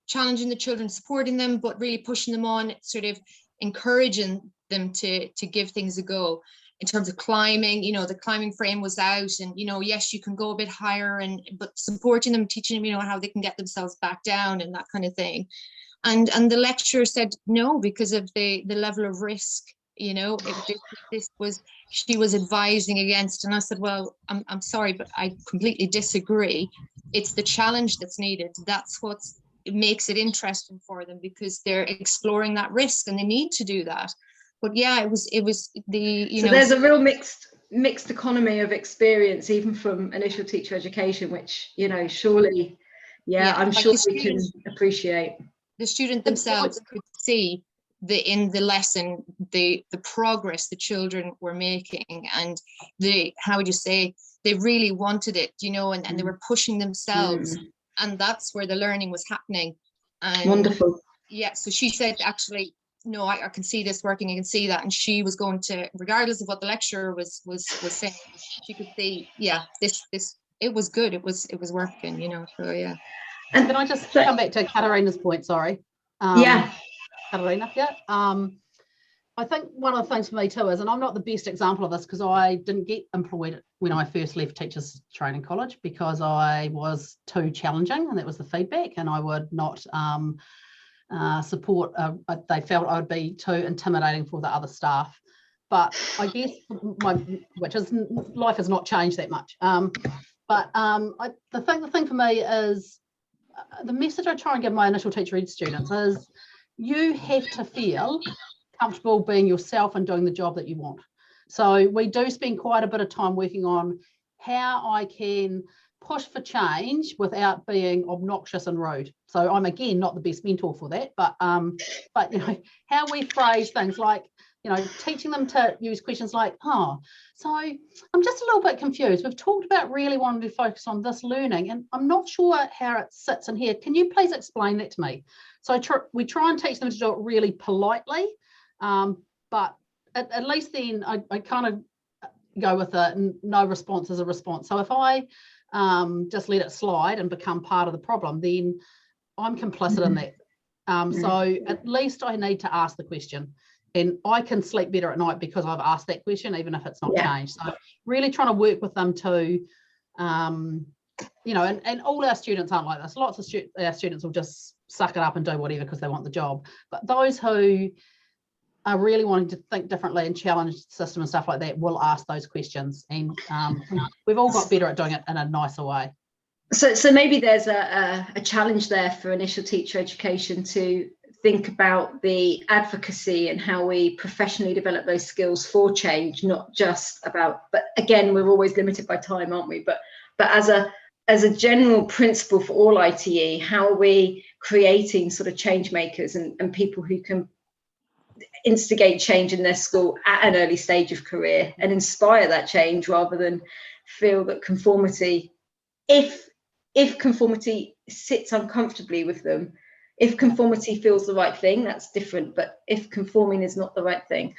challenging the children, supporting them, but really pushing them on, sort of encouraging them to give things a go. In terms of climbing, you know, the climbing frame was out, and, you know, yes, you can go a bit higher, but supporting them, teaching them, you know, how they can get themselves back down and that kind of thing. And the lecturer said no, because of the level of risk, you know, she was advising against. And I said, well, I'm sorry, but I completely disagree. It's the challenge that's needed. That's it makes it interesting for them, because they're exploring that risk and they need to do that. But yeah, it was the, you know. So there's a real mixed economy of experience, even from initial teacher education, which, you know, surely, I'm sure we can appreciate. The student themselves could see in the lesson the progress the children were making, and how would you say, they really wanted it, you know, and they were pushing themselves, and that's where the learning was happening. And wonderful. Yeah, so she said, actually, no, I can see this working, I can see that. And she was going to, regardless of what the lecturer was saying, she could see, this it was good, it was working, you know. So yeah. And can I just come back to Katarina's point? Sorry. Katarina, I think one of the things for me too is, and I'm not the best example of this because I didn't get employed when I first left Teachers Training College, because I was too challenging, and that was the feedback, and I would not support, they felt I would be too intimidating for the other staff. But I guess life has not changed that much. The thing for me is, the message I try and give my initial teacher ed students is, you have to feel comfortable being yourself and doing the job that you want. So we do spend quite a bit of time working on how I can push for change without being obnoxious and rude. So I'm, again, not the best mentor for that, but you know, how we phrase things, like, you know, teaching them to use questions like, so I'm just a little bit confused. We've talked about really wanting to focus on this learning, and I'm not sure how it sits in here. Can you please explain that to me? So we try and teach them to do it really politely, but at least then I kind of go with it, no response is a response. So if I just let it slide and become part of the problem, then I'm complicit in that. So at least I need to ask the question, and I can sleep better at night because I've asked that question, even if it's not changed. So really trying to work with them to, you know, and all our students aren't like this. Lots of our students will just suck it up and do whatever because they want the job. But those who are really wanting to think differently and challenge the system and stuff like that will ask those questions. And we've all got better at doing it in a nicer way. So maybe there's a challenge there for initial teacher education to think about the advocacy and how we professionally develop those skills for change, not just about, but again, we're always limited by time, aren't we? But as a general principle for all ITE, how are we creating sort of change makers and people who can instigate change in their school at an early stage of career and inspire that change, rather than feel that conformity, if conformity sits uncomfortably with them, if conformity feels the right thing, that's different. But if conforming is not the right thing,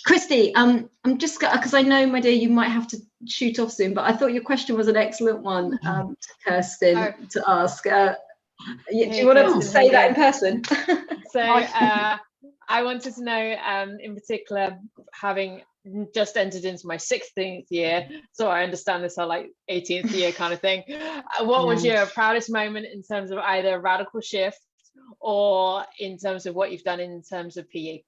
Christy, I'm just, because I know, my dear, you might have to shoot off soon, but I thought your question was an excellent one, to Kirsten, to ask. Do you want to say that in person? So I wanted to know, in particular, having just entered into my 16th year, so I understand this are like 18th year kind of thing. What was your proudest moment in terms of either radical shift or in terms of what you've done in terms of PE?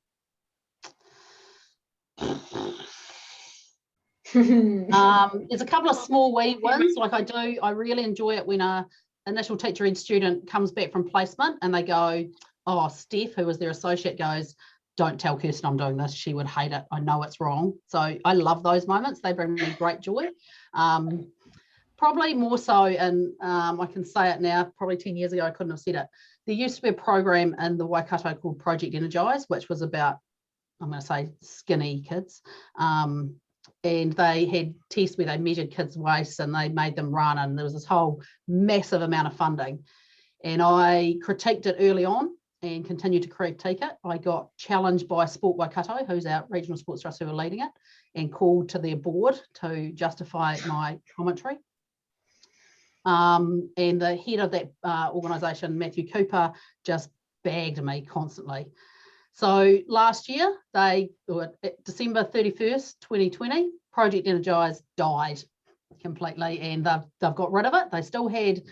There's a couple of small wee ones. Like I really enjoy it when a initial teacher ed student comes back from placement and they go, oh, Steph, who was their associate, goes, don't tell Kirsten I'm doing this, she would hate it, I know it's wrong. So I love those moments, they bring me great joy. Probably more so, and I can say it now, probably 10 years ago I couldn't have said it. There used to be a program in the Waikato called Project Energize, which was about, I'm going to say, skinny kids. And they had tests where they measured kids' waists and they made them run, and there was this whole massive amount of funding. And I critiqued it early on and continued to critique it. I got challenged by Sport Waikato, who's our regional sports trust who were leading it, and called to their board to justify my commentary. And the head of that organisation, Matthew Cooper, just bagged me constantly. So last year, December 31st, 2020, Project Energize died completely, and they've got rid of it. They still had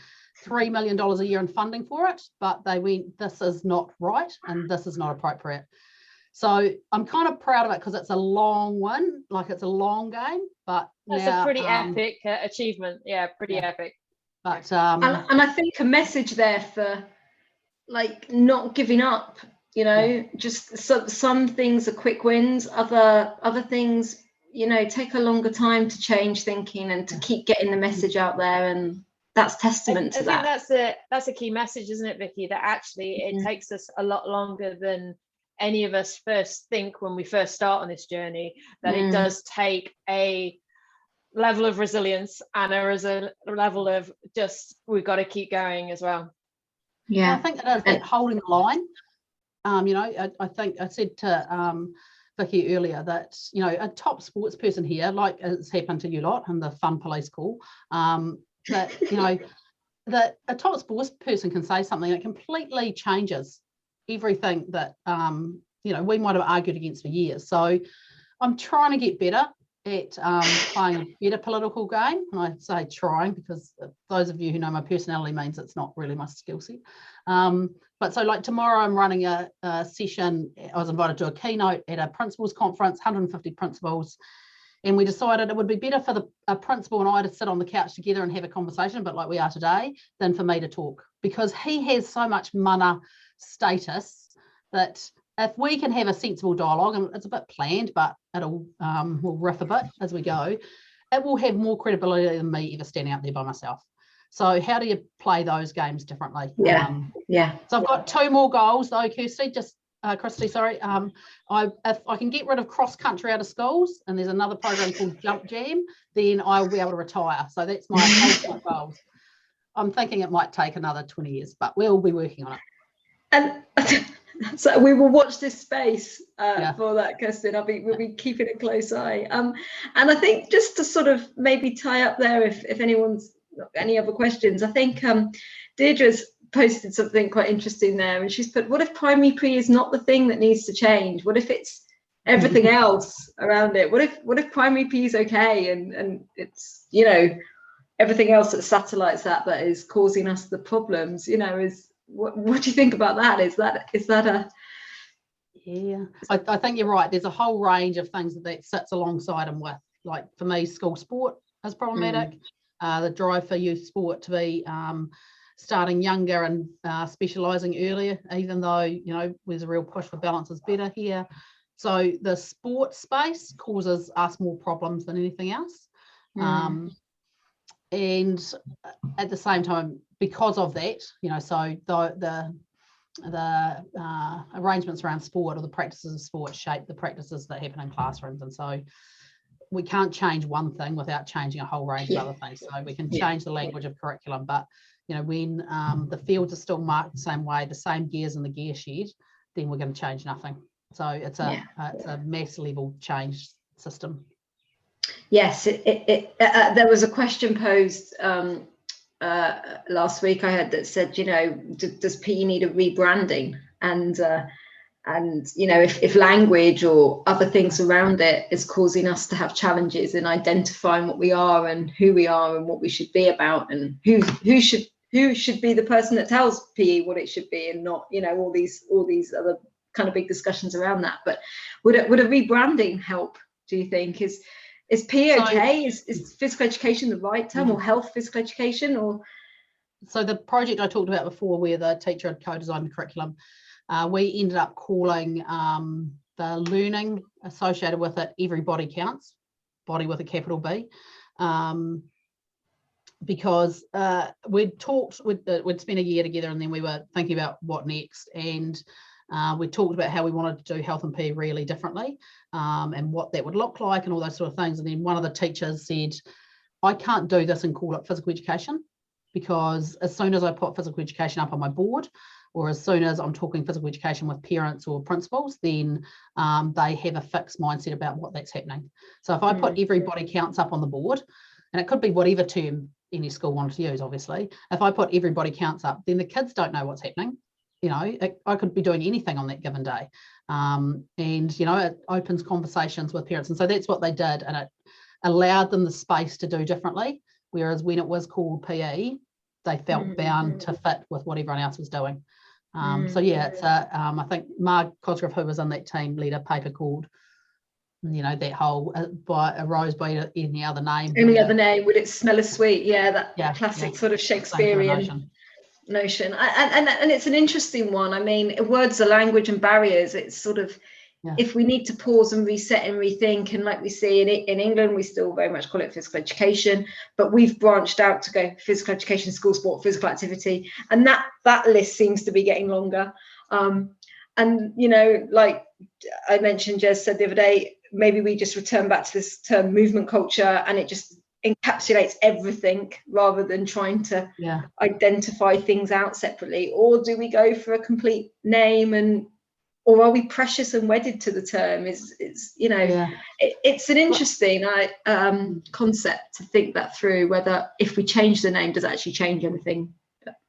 $3 million a year in funding for it, but they went, this is not right and this is not appropriate. So I'm kind of proud of it because it's a long one, like it's a long game, but that's a pretty epic achievement. Yeah, pretty epic. But and I think a message there for like not giving up, you know, just some things are quick wins, other things, you know, take a longer time to change thinking and to keep getting the message out there, and that's testament to that. I think that's a key message, isn't it, Vicky? That actually it takes us a lot longer than any of us first think when we first start on this journey. That it does take a level of resilience and a level of just we've got to keep going as well. Yeah, I think it is that holding the line. You know, I think I said to Vicky earlier that, you know, a top sports person here, like it's happened to you lot in the Fun Police call, that, you know, that a top sports person can say something that completely changes everything that, you know, we might have argued against for years. So I'm trying to get better at playing a better political game. And I say trying because those of you who know my personality means it's not really my skill set. But so like tomorrow I'm running a session. I was invited to a keynote at a principals conference, 150 principals. And we decided it would be better for a principal and I to sit on the couch together and have a conversation, but like we are today, than for me to talk, because he has so much mana status that if we can have a sensible dialogue, and it's a bit planned, but it'll we'll riff a bit as we go, it will have more credibility than me ever standing up there by myself. So how do you play those games differently? Yeah. So I've got 2 more goals though, Christy, sorry. If I can get rid of cross country out of schools, and there's another program called Jump Jam, then I'll be able to retire. So that's my ultimate goals. I'm thinking it might take another 20 years, but we'll be working on it. And so we will watch this space for that, Kirsten. We'll be keeping a close eye. And I think just to sort of maybe tie up there, if anyone's got any other questions, I think Deirdre's posted something quite interesting there, and she's put, what if primary PE is not the thing that needs to change? What if it's everything else around it? What if primary PE is okay and it's, you know, everything else that satellites that is causing us the problems, you know, is what do you think about that? Is that a I think you're right. There's a whole range of things that sits alongside them with. Like for me, school sport is problematic. The drive for youth sport to be starting younger and specialising earlier, even though, you know, there's a real push for balance is better here. So the sport space causes us more problems than anything else. And at the same time, because of that, you know, so the arrangements around sport or the practices of sport shape the practices that happen in classrooms. And so we can't change one thing without changing a whole range of other things. So we can change the language of curriculum, but, you know, when the fields are still marked the same way, the same gears in the gear shed, then we're going to change nothing. So it's a mass level change system. Yes, there was a question posed last week I had that said, you know, does PE need a rebranding? And And, you know, if language or other things around it is causing us to have challenges in identifying what we are and who we are and what we should be about, and who should be the person that tells PE what it should be, and not, you know, all these other kind of big discussions around that. But would a rebranding help, do you think? Is PE okay? Is physical education the right term, or health physical education? Or so the project I talked about before, where the teacher had co-designed the curriculum, we ended up calling the learning associated with it Everybody Counts, body with a capital B, because we'd spent a year together, and then we were thinking about what next, and we talked about how we wanted to do health and PE really differently, and what that would look like and all those sort of things. And then one of the teachers said, I can't do this and call it physical education, because as soon as I put physical education up on my board, or as soon as I'm talking physical education with parents or principals, then they have a fixed mindset about what that's happening. So if I put Everybody Counts up on the board, and it could be whatever term any school wanted to use, obviously, if I put Everybody Counts up, then the kids don't know what's happening. You know, I could be doing anything on that given day. And, you know, it opens conversations with parents. And so that's what they did, and it allowed them the space to do differently. Whereas when it was called PE, they felt bound to fit with what everyone else was doing. So yeah, it's I think Marg Cosgrove, who was on that team, led a paper called, you know, that whole by a rose by any other name. Any other name, would it smell as sweet? Yeah, that classic sort of Shakespearean notion. And it's an interesting one. I mean, words are language and barriers. It's sort of, if we need to pause and reset and rethink, and like we see in England, we still very much call it physical education, but we've branched out to go physical education, school sport, physical activity, and that list seems to be getting longer. And, you know, like I mentioned, Jez said the other day, maybe we just return back to this term movement culture, and it just encapsulates everything rather than trying to identify things out separately. Or do we go for a complete name, or are we precious and wedded to the term? Is you know, it's an interesting concept to think that through, whether if we change the name, does it actually change anything?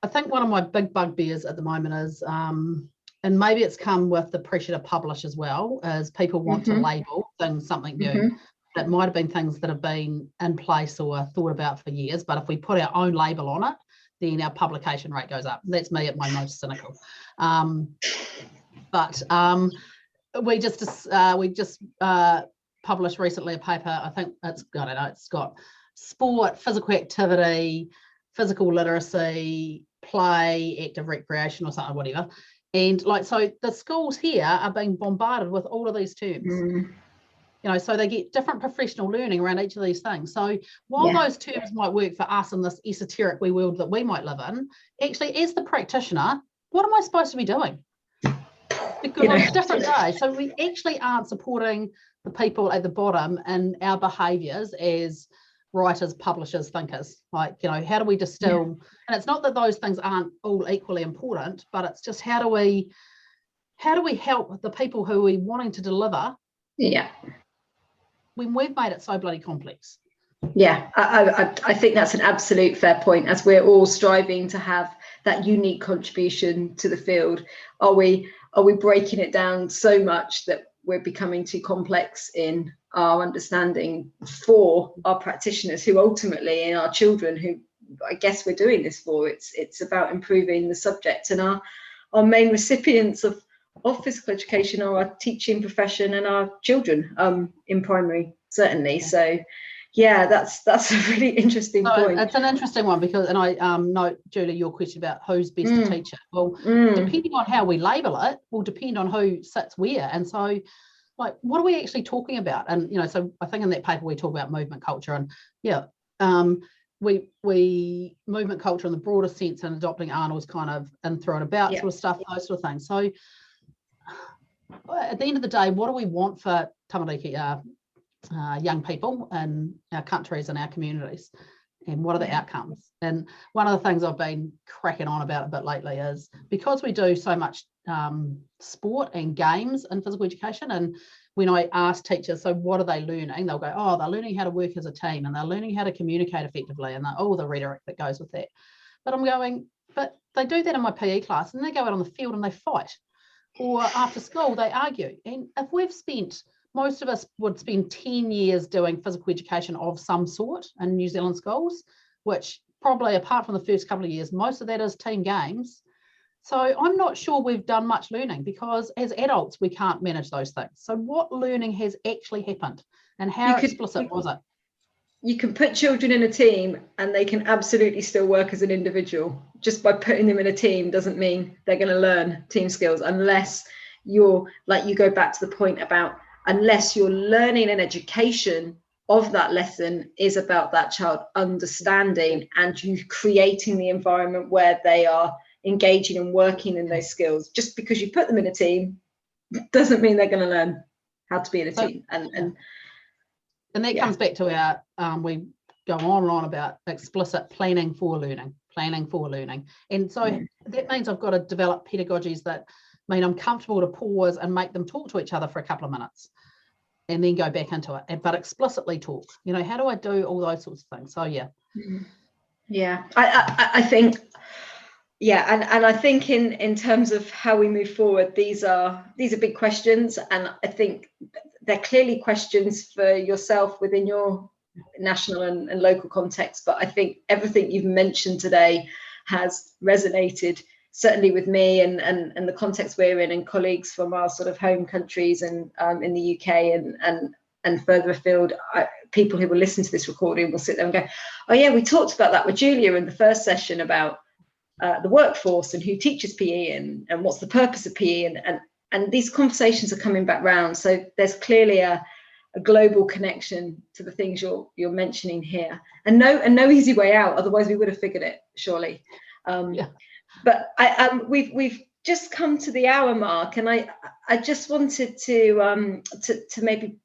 I think one of my big bugbears at the moment is, and maybe it's come with the pressure to publish as well, is people want to label things something new. That might have been things that have been in place or thought about for years, but if we put our own label on it, then our publication rate goes up. That's me at my most cynical. But we just published recently a paper. I think it's got sport, physical activity, physical literacy, play, active recreation, or something, whatever. And like, so the schools here are being bombarded with all of these terms. You know, so they get different professional learning around each of these things. So while those terms might work for us in this esoteric world that we might live in, actually, as the practitioner, what am I supposed to be doing? Because on a different day. So we actually aren't supporting the people at the bottom in our behaviours as writers, publishers, thinkers. Like, you know, how do we distill? And it's not that those things aren't all equally important, but it's just how do we help the people who we're wanting to deliver when we've made it so bloody complex? Yeah, I think that's an absolute fair point. As we're all striving to have that unique contribution to the field, are we breaking it down so much that we're becoming too complex in our understanding for our practitioners, who ultimately, and our children, who I guess we're doing this for? It's about improving the subject, and our main recipients of physical education are our teaching profession and our children in primary, certainly. So yeah, that's a really interesting point. It's an interesting one, because, and I note, Julie, your question about who's best to teach it. Well, depending on how we label it will depend on who sits where. And so, like, what are we actually talking about? And, you know, so I think in that paper we talk about movement culture, and we movement culture in the broader sense, and adopting Arnold's kind of in, through and about sort of stuff, those sort of things. So at the end of the day, what do we want for tamariki young people in our countries and our communities, and what are the outcomes? And one of the things I've been cracking on about a bit lately is, because we do so much sport and games in physical education, and when I ask teachers, so what are they learning, they'll go, oh, they're learning how to work as a team, and they're learning how to communicate effectively, and all the rhetoric that goes with that. But I'm going, but they do that in my PE class, and they go out on the field and they fight. or after school, they argue. And if we've spent, most of us would spend 10 years doing physical education of some sort in New Zealand schools, which probably, apart from the first couple of years, most of that is team games. So I'm not sure we've done much learning, because as adults, we can't manage those things. So what learning has actually happened, and how explicit was it? You can put children in a team and they can absolutely still work as an individual. Just by putting them in a team doesn't mean they're going to learn team skills, unless you're, like, you go back to the point about, unless your learning and education of that lesson is about that child understanding and you creating the environment where they are engaging and working in those skills. Just because you put them in a team doesn't mean they're going to learn how to be in a team. And that comes back to our, we go on and on about explicit planning for learning. And so that means I've got to develop pedagogies that mean I'm comfortable to pause and make them talk to each other for a couple of minutes and then go back into it, but explicitly talk. You know, how do I do all those sorts of things? So, yeah. Yeah, I think, yeah, and I think in terms of how we move forward, these are big questions, and I think they're clearly questions for yourself within your national and local context. But I think everything you've mentioned today has resonated, certainly with me and the context we're in, and colleagues from our sort of home countries and in the UK and further afield. People who will listen to this recording will sit there and go, oh yeah, we talked about that with Julia in the first session about the workforce and who teaches PE and what's the purpose of PE, and these conversations are coming back round. So there's clearly a global connection to the things you're mentioning here, and no easy way out. Otherwise, we would have figured it, surely. But we've just come to the hour mark, and I just wanted to maybe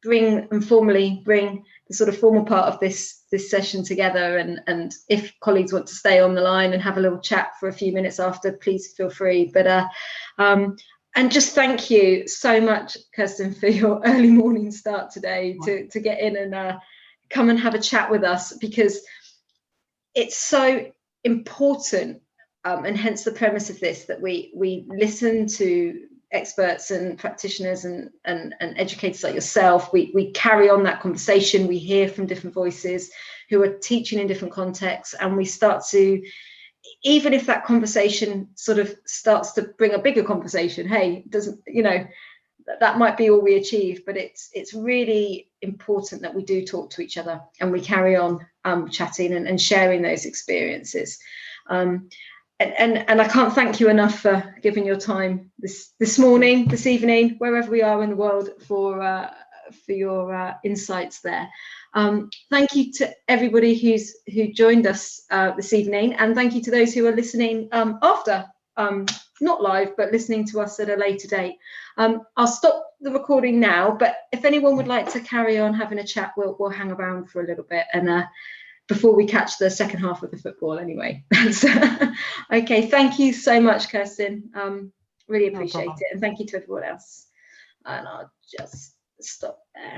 formally bring the sort of formal part of this session together, and if colleagues want to stay on the line and have a little chat for a few minutes after, please feel free. But and just thank you so much, Kirsten, for your early morning start today to get in and come and have a chat with us, because it's so important, and hence the premise of this, that we listen to experts and practitioners and educators like yourself. We carry on that conversation. We hear from different voices who are teaching in different contexts, and we start to, even if that conversation sort of starts to bring a bigger conversation, hey, doesn't, you know, that might be all we achieve, but it's really important that we do talk to each other and we carry on chatting and sharing those experiences. And I can't thank you enough for giving your time this morning, this evening, wherever we are in the world, for your insights there. Thank you to everybody who joined us this evening, and thank you to those who are listening after, not live, but listening to us at a later date. I'll stop the recording now, but if anyone would like to carry on having a chat, we'll hang around for a little bit, and before we catch the second half of the football anyway. Okay, thank you so much, Kirsten. Really appreciate it, and thank you to everyone else. And I'll just stop there.